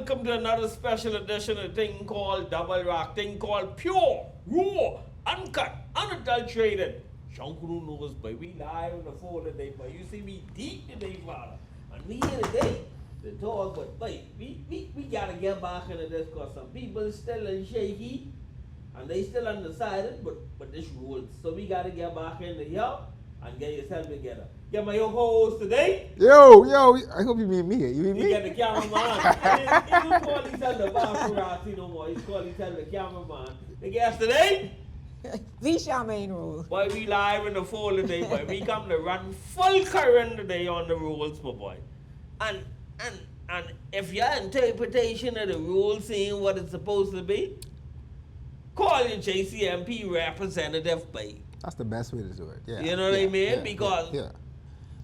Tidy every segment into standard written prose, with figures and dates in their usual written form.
Welcome to another special edition of a thing called Double Rock, thing called pure, raw, uncut, unadulterated. Junkanoo knows, boy. We live on the phone today, boy. You see me deep today, father. And we here today to talk, but boy, we gotta get back into this because some people still in shaky and they still undecided, but this rules. So we gotta get back into here and get yourself together. Get my co-host today. Yo, I hope you mean me. You mean me? You get the cameraman. He don't call himself the paparazzi no more. He's called himself the cameraman. The guest today? The Charmaine rules. Boy, we live in the fall today, boy. We come to run full current today on the rules, my boy. And if your interpretation of the rules ain't what it's supposed to be, call your JCMP representative, boy. That's the best way to do it. Yeah. You know what I mean? Because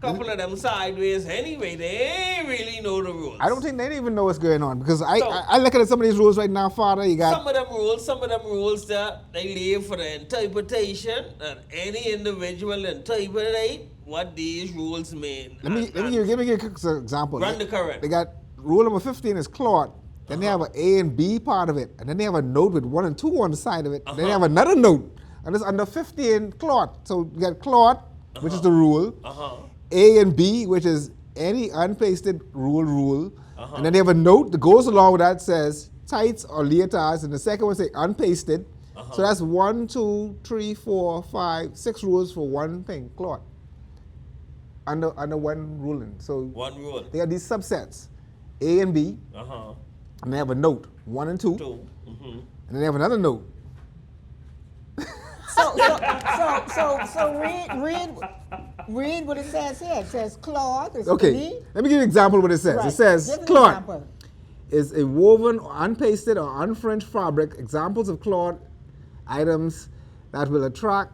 couple of them sideways anyway, they ain't really know the rules. I don't think they even know what's going on because I look at some of these rules right now, Father. You got some of them rules that they leave for the interpretation and any individual interpret what these rules mean. Let me give you a quick example. Run the current. They got rule number 15 is clot. Then they have an A and B part of it, and then they have a note with 1 and 2 on the side of it. Then they have another note, and it's under 15 clot. So you got clot, which is the rule. A and B, which is any unpasted rule. And then they have a note that goes along with that says tights or leotards, and the second one say unpasted. So that's 1, 2, 3, 4, 5, 6 rules for one thing, cloth. Under one ruling. So one rule. They have these subsets, A and B, and they have a note, 1 and 2. And then they have another note. So read what it says here. It says cloth. Okay, let me give you an example of what it says. Right. It says cloth is a woven or unpasted or unfringed fabric. Examples of cloth items that will attract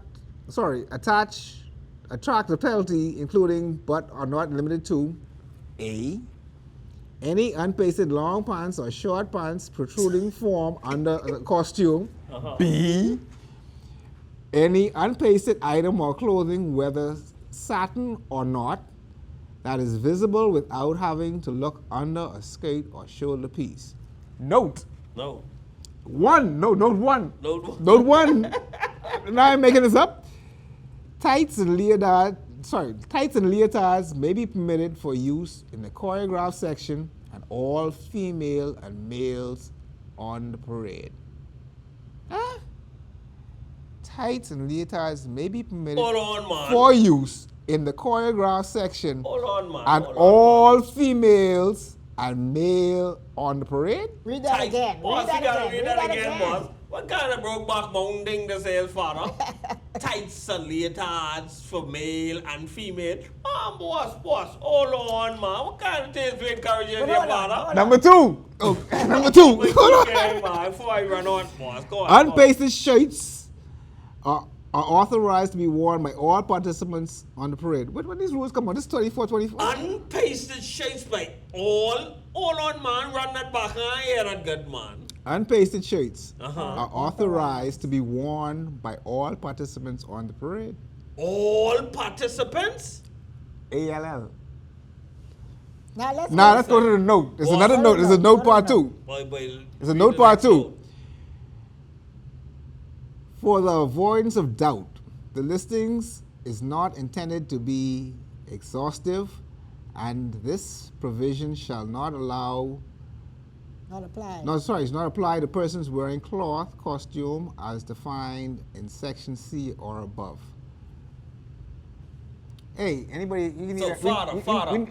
the penalty, including but are not limited to A, any unpasted long pants or short pants protruding form under a costume. B, any unpasted item or clothing, whether satin or not, that is visible without having to look under a skirt or shoulder piece. Note. No. Note one. Note one. Now I'm making this up. Tights and leotards may be permitted for use in the choreographed section and all female and males on the parade. Huh? Tights and leotards may be permitted for use in the choreographed section and all females and male on the parade. Read that again. Boss, you gotta read that again, boss. What kind of broke back mounting this is, father? Tights and leotards for male and female. Boss, hold on, man. What kind of things we encourage you here, father? Number 2. Number 2. Okay, man. Before I run on, boss, go on. Unpasted shirts are authorized to be worn by all participants on the parade. When these rules come on? This is 24. Unpasted shirts by all on, man. Run that back. I hear that good, man. Unpasted shirts are authorized to be worn by all participants on the parade. All participants? ALL. Now let's Now go. let's go to the note. There's Well, another go to note. the There's a note, note go to part the two. It's a note part two. For the avoidance of doubt, the listings is not intended to be exhaustive, and this provision shall not allow. Not applied. No, sorry, it's not apply to persons wearing cloth costume as defined in section C or above. Hey, anybody? You need So, Father.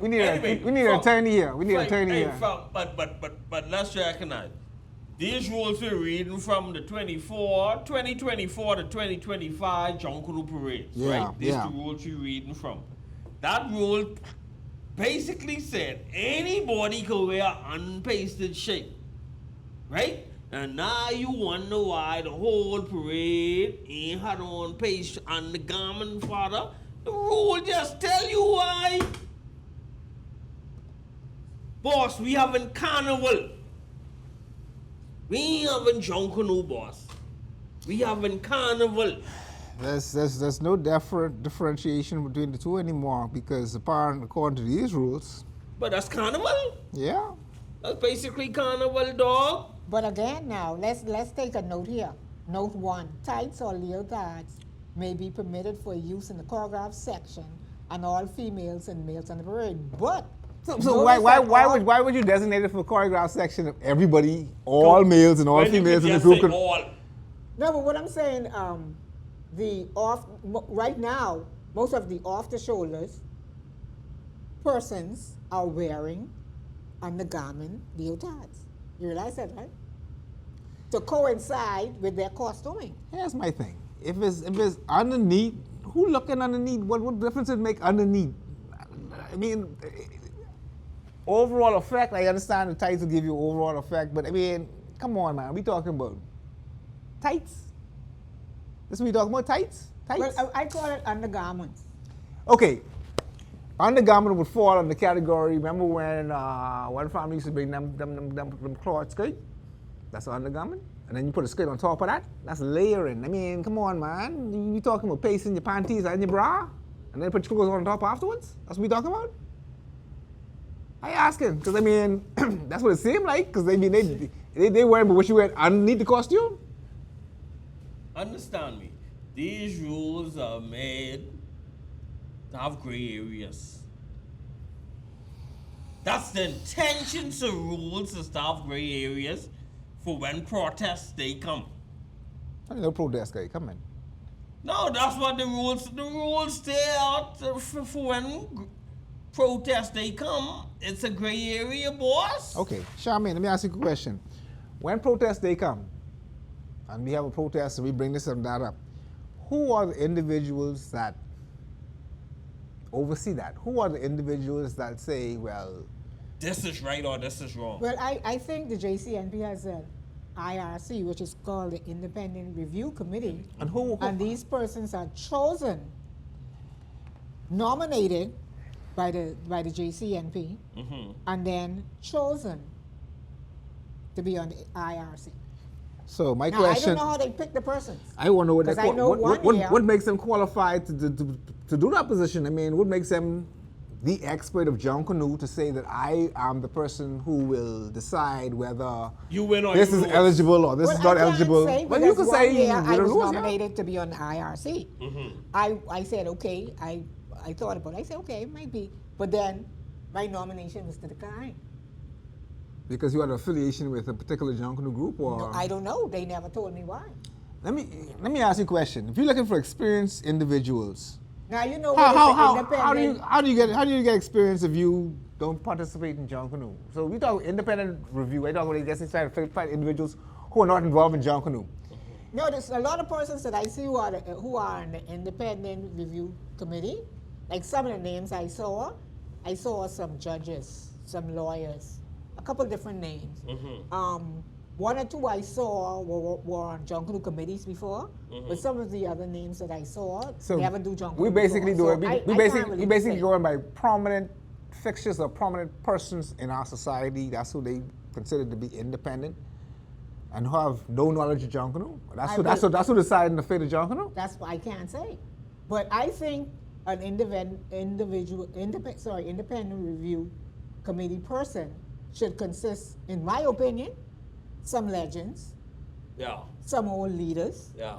we need Anyway, we need an attorney here. We need an attorney here. But let's recognize these rules we're reading from the 2024 to 2025 Junkanoo parades, Yeah, right? These yeah. the rules we're reading from. That rule basically said anybody could wear unpasted shape, right? And now you wonder why the whole parade ain't had on paste undergarment, Father. The rule just tell you why. Boss, we having carnival. We ain't having Junkanoo, boss. We having carnival. There's no differentiation between the two anymore because according to these rules, But that's carnival. yeah. That's basically carnival, dog. But again, now let's take a note here. Note 1: tights or leotards may be permitted for use in the choreographed section, and all females and males on the parade. But So notice why would you designate it for choreographed section of everybody, all males and all When you females could in the just group? say could- all. No, but what I'm saying, right now, most of the off the shoulders persons are wearing undergarment leotards. You realize that, right? To coincide with their costuming. Here's my thing. If it's underneath, who looking underneath? What difference does it make underneath? I mean, overall effect, I understand the tights will give you overall effect, but I mean, come on, man. We talking about tights? This what we talking about, tights? Tights? Well, I call it undergarments. Okay. Undergarment would fall in the category. Remember when one family used to bring them cloth skirt? That's an undergarment. And then you put a skirt on top of that. That's layering. I mean, come on, man. You talking about pasting your panties and your bra, and then put your clothes on top afterwards? That's what we talking about? I asking because I mean, that's what it seemed like. Because they mean they wearing what you wear underneath the costume. Understand me. These rules are made to have gray areas. That's the intentions of rules is to have gray areas for when protests they come. No protest guy, come in. No, that's what the rules stay out for when protests they come. It's a gray area, boss. Okay, Charmaine, let me ask you a question. When protests they come, and we have a protest and we bring this and that up, who are the individuals that oversee that? Who are the individuals that say, well, This is right or this is wrong. Well, I think the JCNP has an IRC, which is called the Independent Review Committee. and who And these persons are chosen, nominated by the JCNP, and then chosen to be on the IRC. So my Now, question, I don't know how they pick the persons. I want to know what, 'Cause I know one here. what makes them qualified to do that position? I mean, what makes them the expert of Junkanoo to say that I am the person who will decide whether You win or this you is lose. eligible or this Well, is not I can't eligible? say Well, you because can one say year you I don't was lose, yeah. nominated to be on the IRC. I said, okay, I thought about it. I said, okay, it might be. But then my nomination was to decline. Because you had an affiliation with a particular Junkanoo group, or No, I don't know. They never told me why. let me ask you a question. If you're looking for experienced individuals, Now, you know how what independent... how do you get experience if you don't participate in Junkanoo? So we talk independent review. I talk about just trying to find individuals who are not involved in Junkanoo. No, there's a lot of persons that I see who are in the independent review committee. Like some of the names I saw some judges, some lawyers, a couple different names. One or two I saw were on Junkanoo committees before, but some of the other names that I saw never do Junkanoo. We basically before. do So it. We I basically can't really we basically say. go in by prominent fixtures or prominent persons in our society. That's who they consider to be independent and who have no knowledge of Junkanoo. That's who decide the fate of Junkanoo. That's what I can't say. But I think an independent review committee person should consist, in my opinion, some legends, Yeah. some old leaders, Yeah.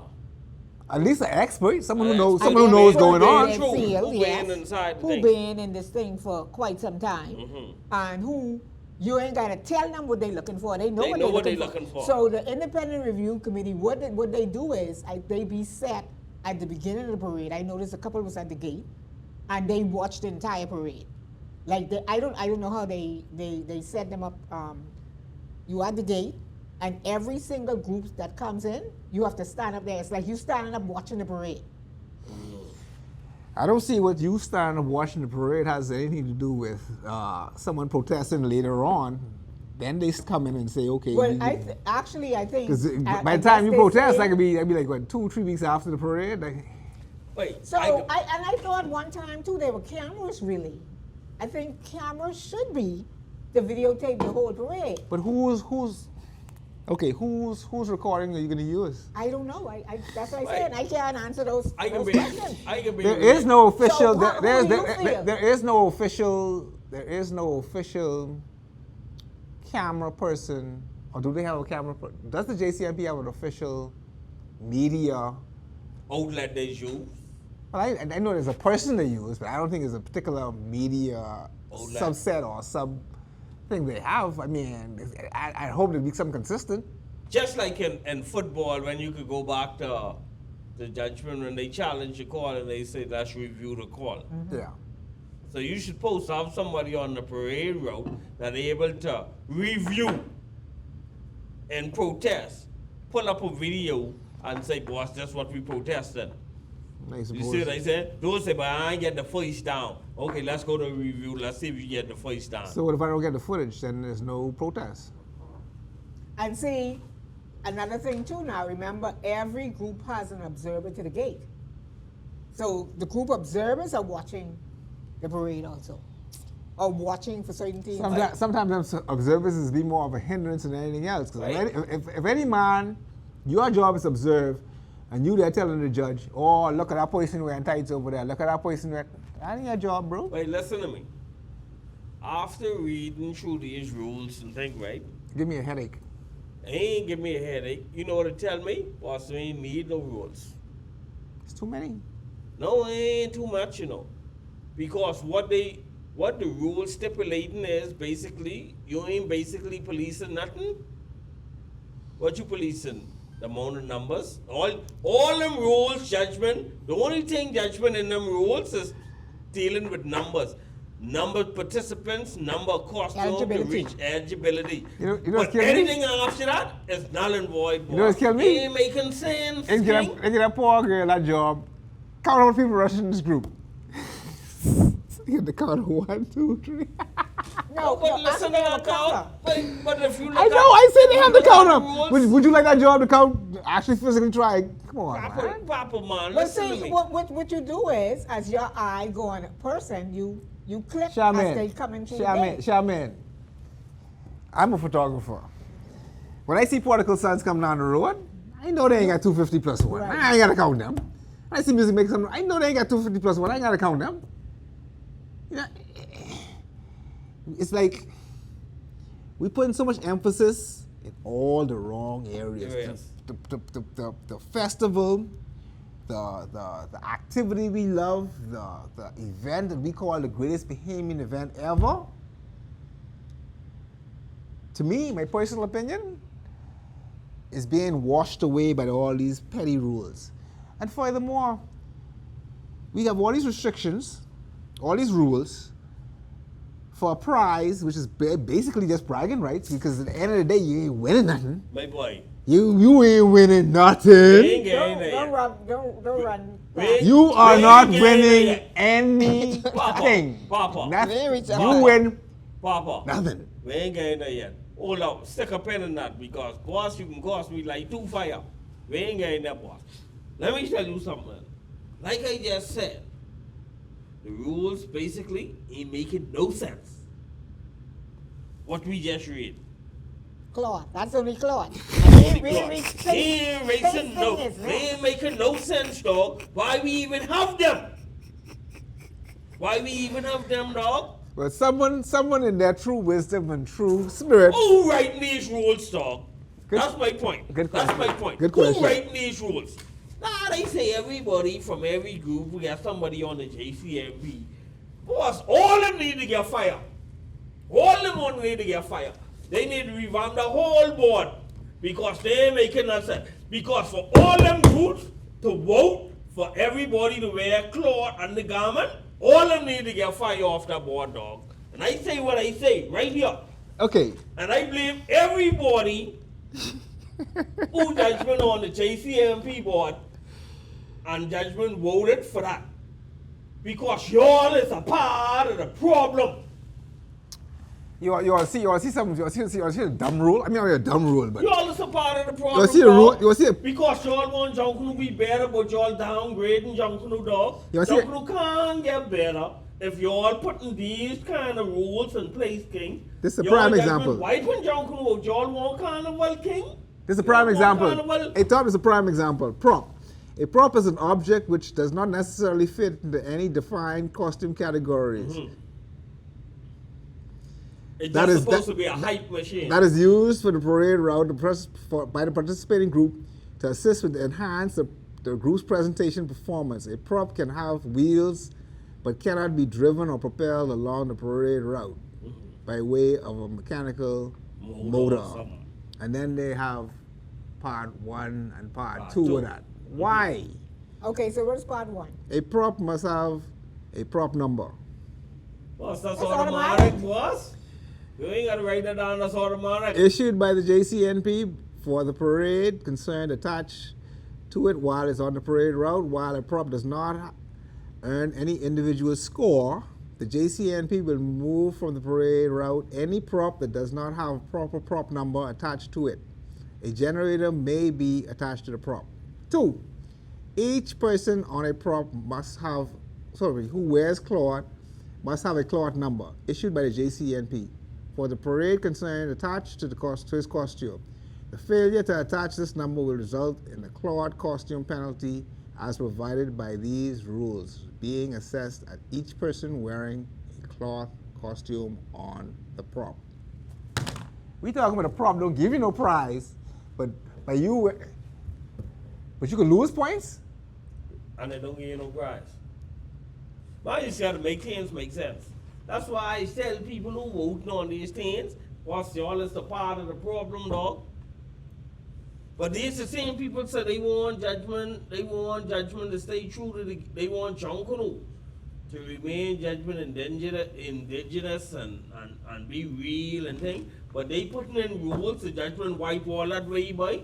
At least an expert, someone who An knows, expert. someone who knows Who going been on. through, Field, who yes, been inside the who thing. been in this thing for quite some time, and who you ain't gotta tell them what they looking for. They know what they're looking for. So the independent review committee, what they do is they be set at the beginning of the parade. I noticed a couple was at the gate, and they watched the entire parade. Like I don't know how they set them up. You at the gate, and every single group that comes in, you have to stand up there. It's like you standing up watching the parade. I don't see what you standing up watching the parade has anything to do with someone protesting later on. Then they come in and say, okay. Well, I think because I by the time guess you they protest, say- that'd be like what 2-3 weeks after the parade. Like, Wait. So I thought one time too there were cameras really. I think cameras should be to videotape the whole parade. but who's recording are you going to use? I don't know. That's what I Wait. said. I can't answer those questions. There is no official. So how do you feel? There is no official. There is no official camera person. Or do they have a camera? Does the JCMP have an official media? outlet they use. Well, I know there's a person they use, but I don't think there's a particular media Outlet. subset or sub thing they have. I mean, I hope it'll be something consistent. Just like in football, when you could go back to the judgment when they challenge the call and they say, let's review the call. Yeah. So you should supposed to have somebody on the parade route that able to review and protest. Pull up a video and say, boss, that's what we protested. I You suppose. see what I said? Don't say, but I ain't get the voice down. Okay, let's go to review. Let's see if you get the voice down. So what if I don't get the footage? Then there's no protest. And see, another thing too now, remember every group has an observer to the gate. So the group observers are watching the parade also. Or watching for certain things. Sometimes observers is be more of a hindrance than anything else. Because Right. if any man, your job is to observe, and you there telling the judge, oh, look at that person wearing tights over there. Look at that person wearing... That ain't your job, bro. Wait, listen to me. After reading through these rules and things, right? Give me a headache. It ain't give me a headache. You know what it tell me? Boss, we ain't need no rules. It's too many. No, it ain't too much, you know. Because what the rules stipulating is basically, you ain't basically policing nothing. What you policing? The amount of numbers. All them rules, judgment, the only thing judgment in them rules is dealing with numbers. Number of participants, number of cost to Eligibility. reach eligibility. You know but what's killing me? anything after that is null and void. You know what's killing me? Ain't making sense. And King. get that poor girl that job. Count how many people rushing in this group. You have to count 1, 2, 3. No, but listen to that count. But if you look I know, at- I said they have to look count at them. the rules, Would you like that job to count? Actually physically try. Come on, man. Papa, man, But listen to see, me. what you do is, as your eye go on a person, you click as they Charmaine, come into the gate. Charmaine, I'm a photographer. When I see prodigal sons come down the road, I know they ain't got 250 plus one. Right. I ain't gotta count them. When I see music make some, I know they ain't got 250 plus one. I ain't gotta count them. You know, it's like we putting so much emphasis in all the wrong areas. Areas. The festival, the activity we love, the event that we call the greatest Bahamian event ever. To me, my personal opinion, is being washed away by all these petty rules. And furthermore, we have all these restrictions, all these rules, for a prize, which is basically just bragging rights, because at the end of the day, you ain't winning nothing. My boy. You ain't winning nothing. We ain't getting there Don't yet. run. We- You are we not ain't getting there winning yet. anything. Papa. Very You tough. win Papa. nothing. We ain't getting there yet. Hold up, stick a pen in that because boss, you can cost me like 2 fire. We ain't getting there, boss. Let me tell you something. Like I just said, the rules basically ain't making no sense. What we just read. Claude. That's only Claude. He We ain't making no sense, dog. Why we even have them? Why we even have them, dog? But someone in their true wisdom and true spirit. Who writing these rules, dog? Good- That's my point. good That's question. my point. Good Who question. writing these rules? Nah, they say everybody from every group, we got somebody on the JCMP. Boss, all of them need to get fired. All of them need to get fired. They need to revamp the whole board because they ain't making no sense. Because for all them groups to vote for everybody to wear cloth and the garment, all of them need to get fired off that board, dog. And I say what I say right here. Okay. And I blame everybody who judgment on the JCMP board and judgment voted for that. Because y'all is a part of the problem. You want to see something? You want to see a dumb rule? I mean, not a dumb rule, but Y'all is a part of the problem. you want to see a rule? You want to see a Because y'all want Junkanoo be better, but y'all downgrading Junkanoo, dog. You wanna see it? Junkanoo can't get better if y'all putting these kind of rules in place, King. This is a Y'all prime judgment example. White when Junkanoo, y'all want Carnival, King? This is a prime Y'all want example. Carnival? A top is a prime example. Prop. A prop is an object which does not necessarily fit into any defined costume categories. It's That just is- supposed that- to be a hype machine. That is used for the parade route by the participating group to assist with enhance the group's presentation performance. A prop can have wheels but cannot be driven or propelled along the parade route by way of a mechanical motor. or something. And then they have part 1 and part Part 2 two. of that. Why? Okay, so what's part one? A prop must have a prop number. Boss, that's That's automatic, automatic. boss. You ain't gotta write that down, that's automatic. Issued by the JCNP for the parade concerned attached to it while it's on the parade route. While a prop does not earn any individual score, the JCNP will move from the parade route any prop that does not have a proper prop number attached to it. A generator may be attached to the prop. 2. Each person on a prop who wears cloth must have a cloth number issued by the JCNP for the parade concerned attached to his costume. The failure to attach this number will result in a cloth costume penalty as provided by these rules, being assessed at each person wearing a cloth costume on the prop. We talking about a prop, don't give you no prize, but you can lose points? And they don't give you no prize. But you just gotta make things make sense. That's why I tell people who voting on these things, what's y'all is the part of the problem, dog. But these the same people say they want judgment to stay true to they want Junkanoo to remain judgment indigenous and be real and thing. But they putting in rules to judgment wipe all that way, boy.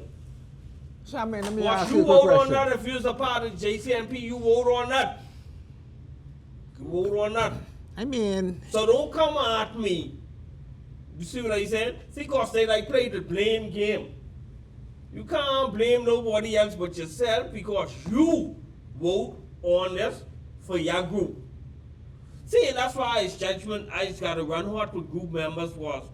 Shaman, let me What ask you you a vote quick on question. that if you're a part of JCMP, you vote on that. You vote on that. I mean, So don't come at me. You see what I said? See, cause they like play the blame game. You can't blame nobody else but yourself because you vote on this for your group. See, that's why it's judgment. I just gotta run hot with group members was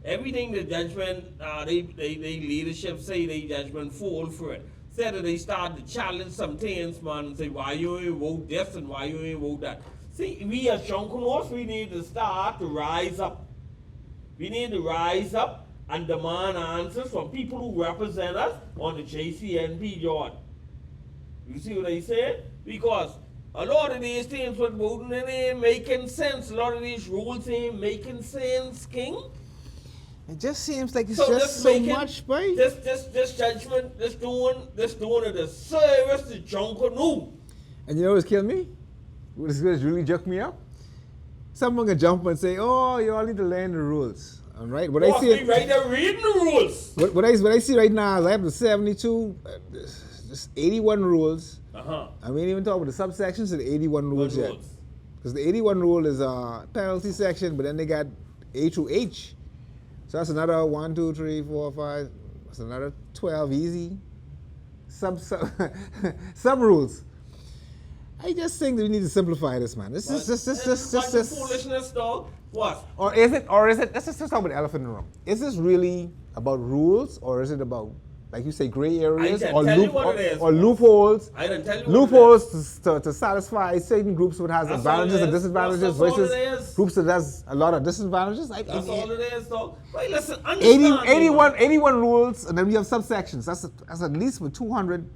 everything the judgment they leadership say they judgment fall for it. Said that they start to challenge some things, man, and say why you ain't vote this and why you ain't vote that. See, we as Junkanoo, we need to start to rise up. We need to rise up and demand answers from people who represent us on the JCNP yard. You see what I said? Because a lot of these things with voting it ain't making sense. A lot of these rules ain't making sense, King. it just seems like it's So just this so making much, boy. this judgment, this doing a disservice to Junkanoo. And you know what's killing me? What's really jerked me up? Someone can jump and say, "Oh, you all need to learn the rules." All right, what I Boss, see, we right there reading the rules. what I see right now is I have the 72, just 81 rules. I mean, even talk about the subsections of the 81 rules What yet. rules? Because the 81 rule is a penalty section, but then they got A through H. So that's another 1, 2, 3, 4, 5. That's another 12 easy. Some rules. I just think that we need to simplify this, man. This Bunch of foolishness, dog. What? Or is it, let's just talk about the elephant in the room. Is this really about rules or is it about like you say, gray areas didn't or, tell you what it is, or boss. loopholes. I didn't tell you Loopholes to satisfy certain groups which has That's all advantages it and is. disadvantages That's all versus it is. groups that has a lot of disadvantages. That's all it is, dog. Wait, listen, 80, understand me, 81, man. 81 rules, and then we have subsections. That's at least with 200.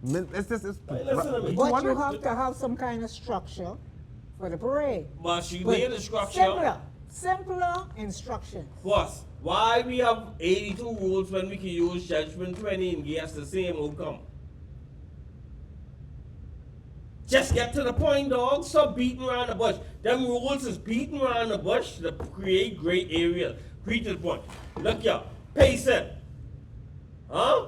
It's Wait, listen to me. But you 200. have to have some kind of structure for the parade. But you But need a structure. simpler instructions. Boss, why we have 82 rules when we can use judgment 20 and get us the same outcome? Just get to the point, dog. Stop beating around the bush. Them rules is beating around the bush to create gray areas. Create to the point. Look here. Pace it. Huh?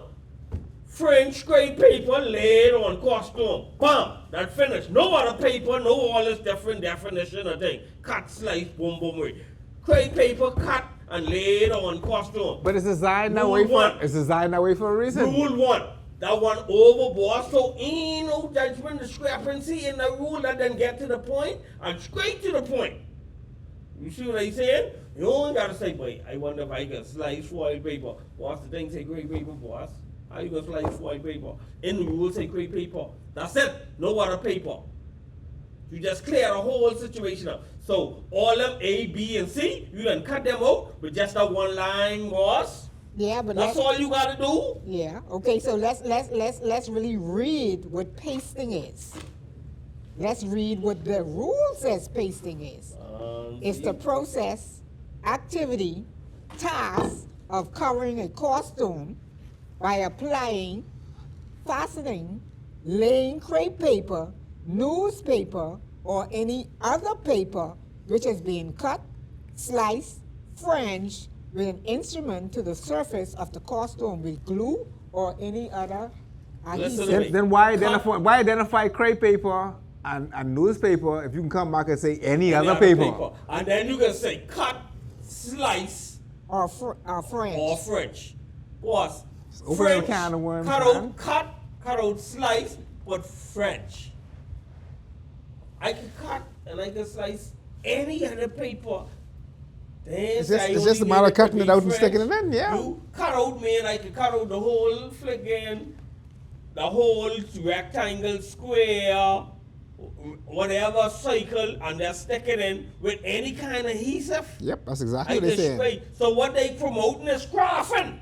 French gray paper laid on costume. Bam! That finished. No other paper, no all this different definition of thing. Cut, slice, boom, boom, wait. Gray paper cut and laid on costume. But it's designed that Rule way one. it's designed that way for a reason. Rule 1. That one overboard, so ain't no judgment discrepancy in the rule that then get to the point and straight to the point. You see what I'm saying? You only gotta say, boy, I wonder if I can slice foil paper. Boss, the thing say gray paper, boss. How you gonna slice foil paper? In the rule say gray paper. That's it. No other paper. You just clear the whole situation up. So all them A, B, and C, you done cut them out with just that one line, boss. Yeah, but That's all you gotta do. Yeah. Okay. So let's really read what pasting is. Let's read what the rule says pasting is. It's the process, activity, task of covering a costume by applying, fastening, laying crepe paper, newspaper, or any other paper which has been cut, sliced, fringed with an instrument to the surface of the costume with glue or any other Listen adhesive. to me. Then why identify crepe paper and newspaper if you can come back and say any other paper? And then you can say cut, slice, Or fringe. or French. Boss, Open French, a can of worms, cut man. out, slice, but French. I can cut and I can slice any other paper. It's just a matter of cutting it out and sticking it in, yeah. You cut out, man, I can cut out the whole fliggin', the whole rectangle, square, whatever cycle, and just stick it in with any kind of adhesive. Yep, that's exactly I what they're just saying. straight. So what they promoting is crafting.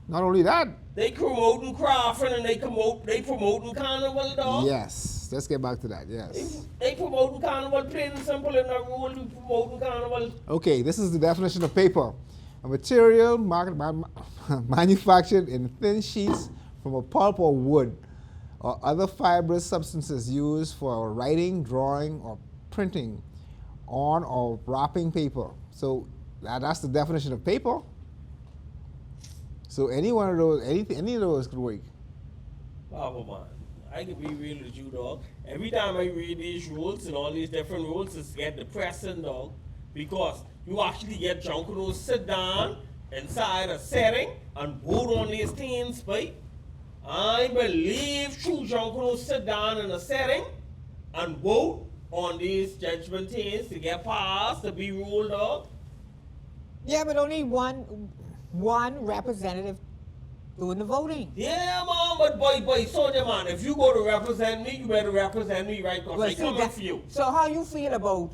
Not only that, They promoting crafting and they promoting carnival, dog. yes, let's get back to that, yes. They promoting carnival, plain and simple in the rule. You promoting carnival. Okay, this is the definition of paper. A material manufactured in thin sheets from a pulp or wood or other fibrous substances used for writing, drawing, or printing on or wrapping paper. So that's the definition of paper. So any one of those, any of those could work. Papa man, I can be real with you, dog. Every time I read these rules and all these different rules, it's get depressing, dog. Because you actually get Junkanoo sit down inside a setting and vote on these things, right? I believe true Junkanoo sit down in a setting and vote on these judgment things to get passed, to be ruled, dog. Yeah, but only one representative doing the voting. Yeah, man, but boy, soldier man, if you go to represent me, you better represent me right, because Well, I see, coming that- for you. So how you feel about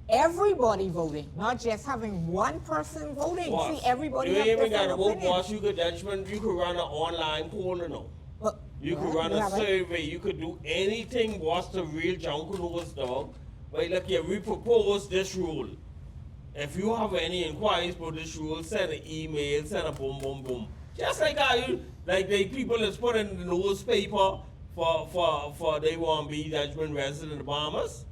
everybody voting, not just having one person voting? Boss, See, everybody you have ain't even different got to vote, opinions. boss. You could judgment. You could run an online poll, you know. But- You could yeah, run you a have it. survey. You could do anything, boss. The real Junkanoo's, dog. But look here, we propose this rule. If you have any inquiries about this rule, send an email, send a boom, boom, boom. Just like the people that's put in the newspaper for they want to be judgment resident Obamas.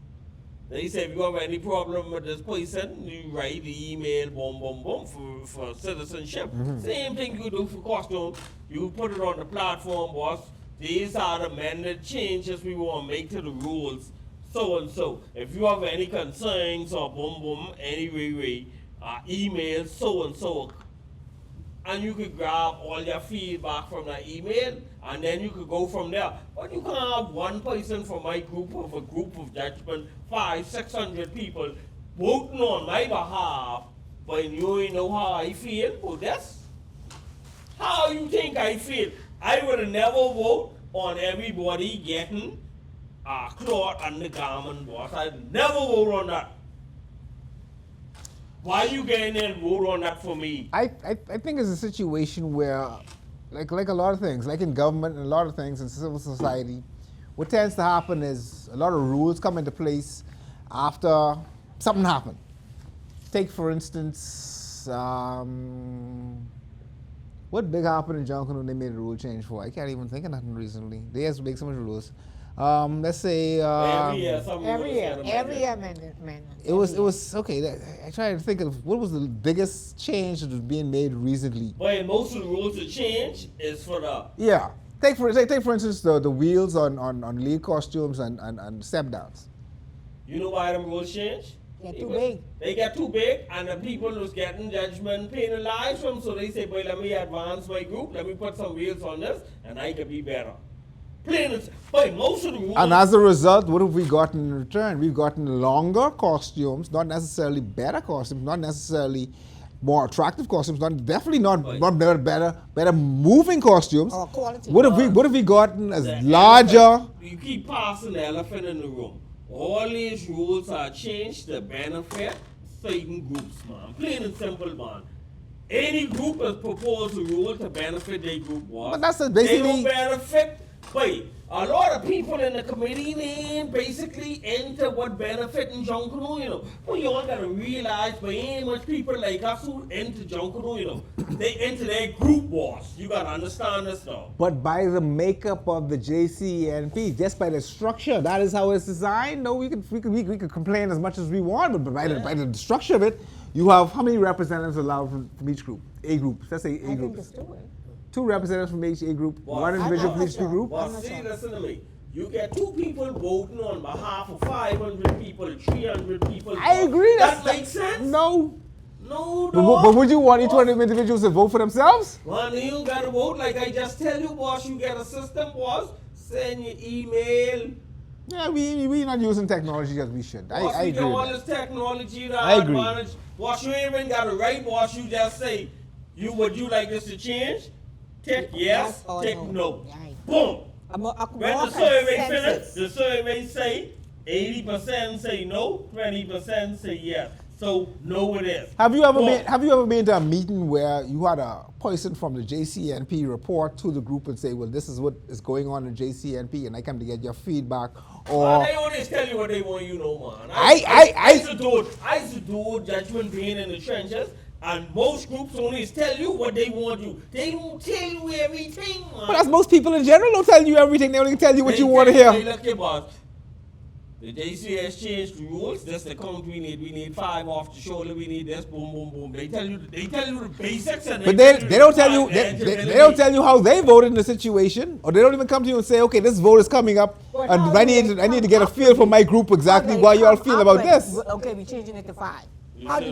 They say if you have any problem with this person, you write the email, boom, boom, boom, for citizenship. Same thing you do for costume. You put it on the platform, boss. These are the amended changes we want to make to the rules. So and so. If you have any concerns or boom, boom, anyway, email so and so. And you could grab all your feedback from that email, and then you could go from there. But you can't have one person from my group of a group of judgment, 500-600 people, voting on my behalf, but you ain't know how I feel about this. How you think I feel? I would have never vote on everybody getting cloth and the garment, boss. I'd never vote on that. Why you getting there and vote on that for me? I think it's a situation where, like a lot of things, like in government and a lot of things in civil society, what tends to happen is a lot of rules come into place after something happened. Take, for instance, what big happened in Junkanoo they made a rule change for? I can't even think of nothing recently. They have to make so much rules. Let's say Every year, Every year, man. it was okay. I try to think of what was the biggest change that was being made recently. But most of the rules to change is for the Yeah. Take for instance the wheels on lead costumes and step downs. You know why them rules change? Get too big. They get too big, and the people who's getting judgment penalized from, so they say, boy, let me advance my group, let me put some wheels on this, and I can be better. Plain and simple. But most of the rules... And as a result, what have we gotten in return? We've gotten longer costumes, not necessarily better costumes, not necessarily more attractive costumes, definitely not better moving costumes. Or quality. What have we gotten as larger? Elephant, you keep passing the elephant in the room. All these rules are changed to benefit certain groups, man. Plain and simple, man. Any group has proposed a rule to benefit their group, boss. But that's They basically... don't benefit. Wait, a lot of people in the committee name basically enter what benefit in Junkanoo, you know. Well, you all gotta realize, but ain't much people like us who enter Junkanoo, you know. They enter their group, boss. You gotta understand this now. But by the makeup of the JCNP, just by the structure, that is how it's designed. No, we could complain as much as we want, but by the structure of it, you have how many representatives allowed from each group? A group. Let's say A I group. think it's two. Two representatives from each A group, Boss, one individual I'm from each not group. sure. But see, listen to me. You get two people voting on behalf of 500 people, 300 people. I agree. That makes sense? No. No, But dog. would you want each one of them individuals to vote for themselves? Man, you gotta vote like I just tell you, boss. You get a system, boss. Send your email. Yeah, we not using technology as we should. Boss, I we agree get all with that. this technology to I agree. advantage. Boss, you ain't even gotta write, boss. You just say, would you like this to change? Tick yes, Yes or tick no. no. Right. Boom. A When more the survey consensus. finished, the survey say 80% say no, 20% say yes. So no it is. Have you ever Boom. been to a meeting where you had a person from the JCNP report to the group and say, well, this is what is going on in JCNP, and I come to get your feedback, or They always tell you what they want you to know, man. I used to do judgment being in the trenches, and most groups only tell you what they want you. They don't tell you everything, man. But as most people in general don't tell you everything. They only tell you what you want to hear. Hey, look here, boss. The JC has changed the rules. That's the count we need. We need 5 off the shoulder. We need this. Boom, boom, boom. They tell you the basics, and But they don't tell you they don't tell you how they voted in the situation, or they don't even come to you and say, okay, this vote is coming up, But and how I do need to get a feel from my group exactly How do why they you all come feel up about with- this. Okay, we're changing it to 5. You How see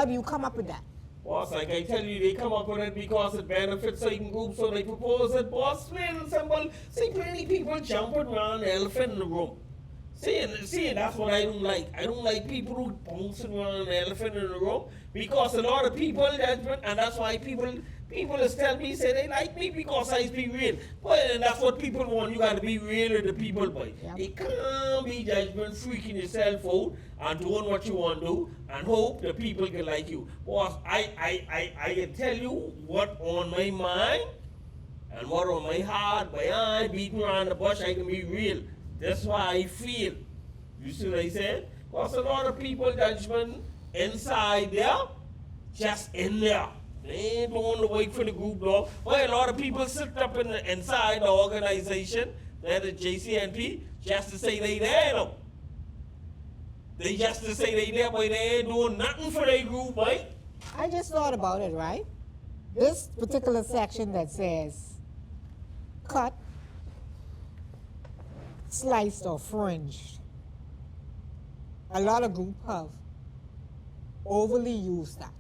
do you come up with that? Boss, like I tell you, they come up with it because it benefits certain groups, so they propose it. Boss, plain and simple. See, plenty people jumping around the elephant in the room. See, that's what I don't like. I don't like people who bouncing around the elephant in the room, because a lot of people, and that's why people just tell me, say they like me because I be real. But and that's what people want. You gotta be real with the people, boy. Yep. It can't be judgment, freaking yourself out and doing what you want to do and hope the people can like you. Boss, I can tell you what on my mind and what on my heart, but I ain't beating around the bush. I can be real. That's why I feel. You see what I said? Because a lot of people judgment inside there, just in there. They ain't doing the work for the group, dog. Well, a lot of people sit up inside the organization, that is JCNP, just to say they there, though. They just to say they there, but they ain't doing nothing for their group, right? I just thought about it, right? This particular section that says cut, sliced or fringed. A lot of groups have overly used that.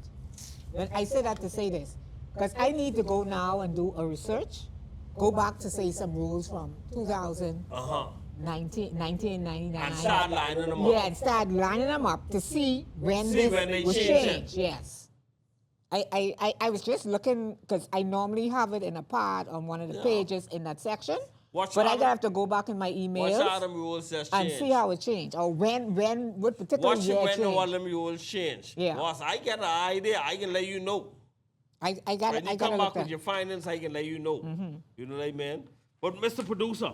And I say that to say this, because I need to go now and do a research, go back to say some rules from 1999. And start lining them up. Yeah, and start lining them up to see when See this when they was change it. changed. Yes. I was just looking because I normally have it in a part on one of the Yeah. pages in that section. Watch But I Adam- gotta have to go back in my Watch emails how them rules just and change. see how it changed or what particular Watch it year when all changed. them rules change. Yeah. Boss, I get an idea. I can let you know. I When gotta you I come gotta back look with at. your finance, I can let you know. You know what I mean? But Mr. Producer,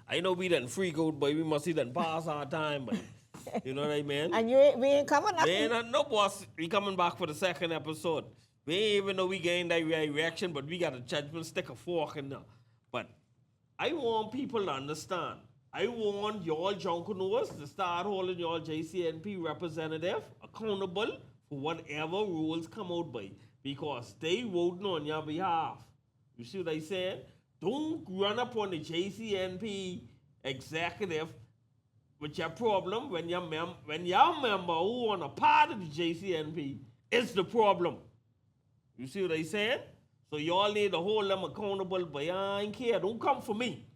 I know we done freak out, but we must see done pass our time, but you know what I mean? And we ain't coming We nothing. ain't no boss. We coming back for the second episode. We ain't even know we gained that reaction, but we got a judgment stick a fork in there. But I want people to understand. I want y'all Junkanooers to start holding y'all JCNP representative accountable for whatever rules come out by, because they voting on your behalf. You see what I said? Don't run up on the JCNP executive with your problem when your member who on a part of the JCNP is the problem. You see what I said? So y'all need to hold them accountable, but I ain't care. Don't come for me.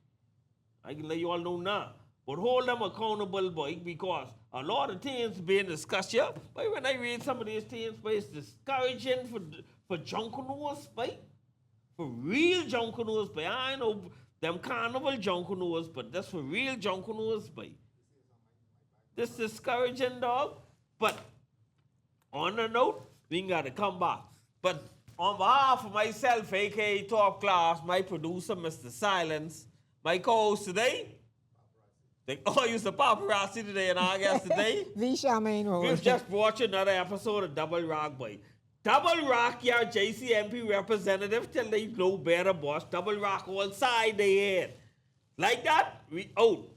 I can let you all know now. But hold them accountable, boy, because a lot of things being discussed here. But when I read some of these things, boy, it's discouraging for Junkanooers, boy. For real Junkanooers, boy. I know them carnival Junkanooers, but that's for real Junkanooers, boy. This discouraging, dog. But on the note, we ain't got to come back. But on behalf of myself, aka Top Class, my producer, Mr. Silence, my co-host today, they all use the paparazzi today, and our guest today, V. Charmaine we've Rose. just watched another episode of Double Rock, boy. Double Rock, your JCMP representative, till they know better, boss. Double Rock all side they head. Like that, we out.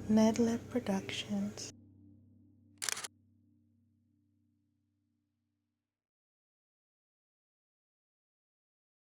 Nedlet Productions.